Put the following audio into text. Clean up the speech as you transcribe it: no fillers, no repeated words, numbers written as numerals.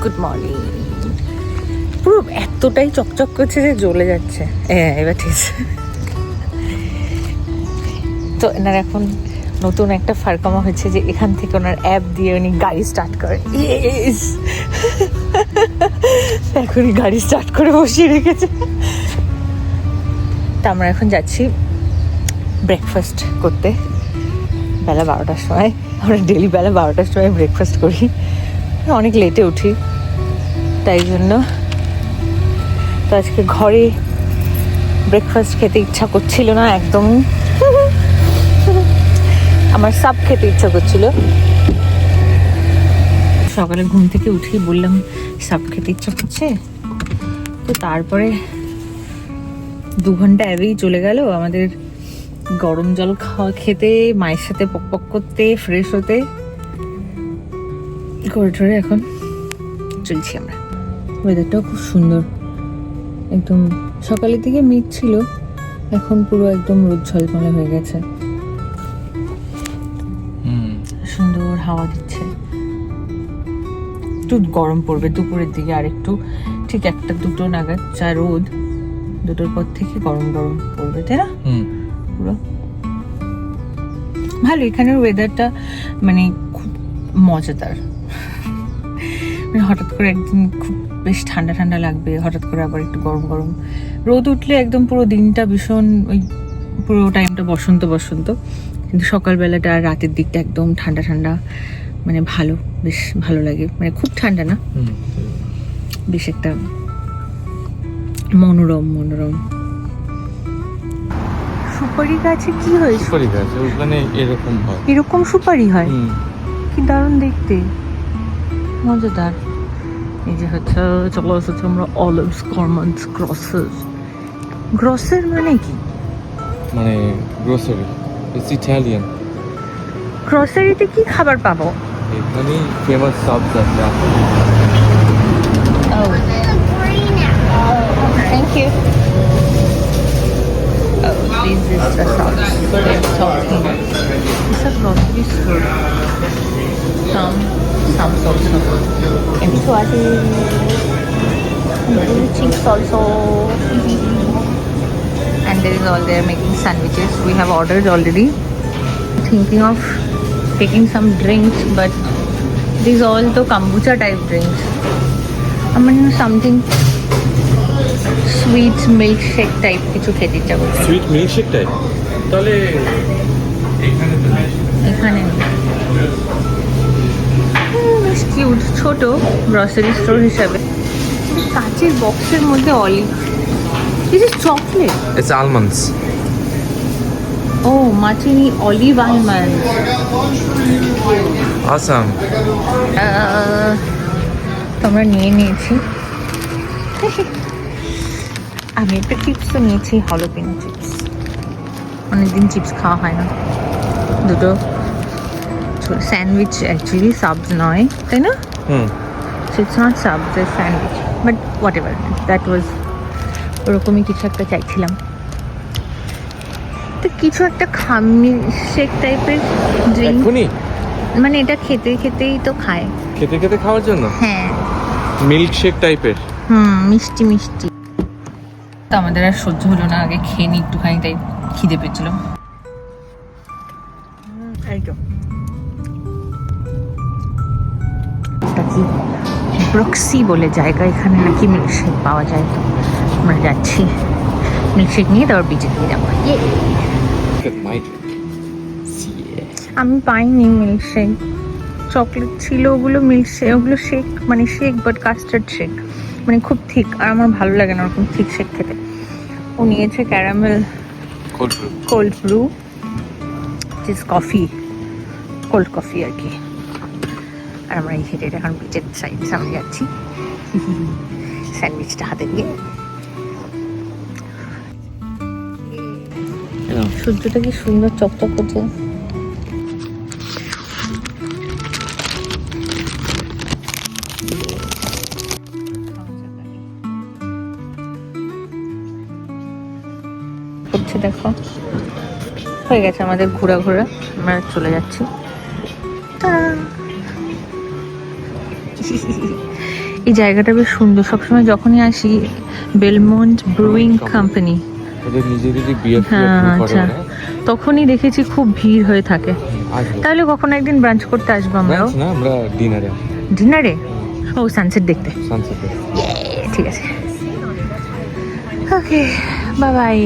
Good morning. পুরো এতটাই চকচক করছে যে জ্বলে যাচ্ছে। হ্যাঁ, এবার ঠিক আছে। তো এনার এখন নতুন একটা ফারকামা হয়েছে যে এখান থেকে ওনার অ্যাপ দিয়ে উনি গাড়ি স্টার্ট করে। ইয়েস, এখনই গাড়ি স্টার্ট করে বসিয়ে রেখেছে। তা আমরা এখন যাচ্ছি ব্রেকফাস্ট করতে বেলা 12টার সময়। আমরা ডেলি বেলা 12টার সময় ব্রেকফাস্ট করি, অনেক লেটে উঠি তাই জন্য। তো আজকে ঘরে ব্রেকফাস্ট খেতে ইচ্ছা করছিল না একদমই। আমার সাব খেতে ইচ্ছা করছিল। সকালে ঘুম থেকে উঠেই বললাম সাব খেতে ইচ্ছা করছে। তো তারপরে 2 ঘন্টা অ্যাবেই চলে গেল আমাদের গরম জল খাওয়া খেতে, মায়ের সাথে পক পক করতে, ফ্রেশ হতে করে টরে এখন চলছি আমরা। ওয়েদারটাও খুব সুন্দর, একদম সকালের দিকে মেঘ ছিল, এখন পুরো একদম রোদ ঝলমলে হয়ে গেছে। সুন্দর হাওয়া দিচ্ছে। একটু গরম পড়বে দুপুরের দিকে, আর একটু ঠিক 1-2 নাগাদ, যা রোদ 2টোর পর থেকে গরম গরম পড়বে, তাই না? পুরো ভালো এখানের ওয়েদারটা, মানে খুব মজাদার। মানে হঠাৎ করে একদিন খুব বেশ ঠান্ডা ঠান্ডা লাগবে, হঠাৎ করে আবার একটু গরম গরম রোদ উঠলে একদম পুরো দিনটা ভীষণ, ওই পুরো টাইমটা বসন্ত বসন্ত, কিন্তু সকালবেলাটা আর রাতের দিকটা একদম ঠান্ডা ঠান্ডা, মানে ভালো, বেশ ভালো লাগে। মানে খুব ঠান্ডা না, বেশ একটা মনোরম মনোরম। সুপারি গাছে কি হয়? সুপারি গাছ ওখানে এরকম হয়, এরকম সুপারি হয়? কি দারুণ দেখতে, মজাদার। এই যে হচ্ছে চলে এসেছে আমরা অলিভস গার্মেন্টস গ্রসার। গ্রসার মানে কি? মানে গ্রোসারি, ইটস ইটালিয়ান। গ্রসারিতে কি খাবার পাবো? এখানে ফেমাস শপস আছে। Thank you. This is the shops they're talking. It's a grocery store. Some also. And so I chips also. And there is all they're making sandwiches. We have ordered already. Thinking of taking some drinks, but these all the kombucha type drinks. I mean something sweet milkshake type কিছু খেতে ইচ্ছা করছে। Sweet milkshake type? তাহলে এখানে বেশ cute, ছোট grocery store হিসাবে। কাঁচের বক্সের মধ্যে olive, this is chocolate. It's almonds. ও মাচিনি অলিভ আলমন্ড, আসাম। তোমরা নিয়ে নিয়েছি। আমি একটা চিপসও নিয়েছি, হ্যালোপিনো চিপস। অনেকদিন চিপস খাওয়া হয় না। 2টো স্যান্ডউইচ, অ্যাকচুয়ালি সাবস নয়, তাই না? So it's not subs, A sandwich, but what ever that was, ওরকমই কিছু একটা চাইছিলাম। তো কিছু একটা শেক টাইপের ড্রিঙ্ক, মানে এটা খেতে খেতেই তো খায়, খেতে খেতে খাওয়ার জন্য। হ্যাঁ, মিল্কশেক টাইপের। মিষ্টি মিষ্টি। তো আমাদের আর সহ্য হলো না, আগে খেয়ে নিই একটুখানি, তাই খিদে পেয়েছিল। ব্রক্সি বলে জায়গা, এখানে নাকি মিল্কশেক পাওয়া যায়। তো আমরা যাচ্ছি মিল্কশেক নিয়ে, তারপর বিচে দিয়ে যাবো। আমি পাইনি মিল্কশেক, চকলেট ছিল ওগুলো, মিল্কশেক ওগুলো শেক, মানে শেক বাট কাস্টার্ড শেক, মানে খুব থিক, আর আমার ভালো লাগে না ওরকম থিক শেক খেতে। ও নিয়েছে caramel cold brew, cheese coffee, cold coffee আর কি। আর আমরা এই হেঁটে এখন বিচের সামনে যাচ্ছি, স্যান্ডউইচটা হাতে দিয়ে। সূর্যটা কি সুন্দর চকচক করছে। দেখো, হয়ে গেছে আমাদের ঘোরা ঘোরা, আমরা চলে যাচ্ছি। এই জায়গাটা বেশ সুন্দর, সবসময় যখনই আসি বেলমন্ট ব্রুইং কোম্পানি, ওদের নিজেদেরই বিয়ার হ্যাঁ করে আচ্ছা, ওরা। তখনই দেখেছি খুব ভিড় হয়ে থাকে। আসবো। তাহলে কখনো একদিন ব্রাঞ্চ করতে আসবো আমরাও। Brunch না, আমরা ডিনারে ডিনারে? ও সানসেট দেখতে। সানসেটে। ঠিক আছে, ওকে, বাই বাই।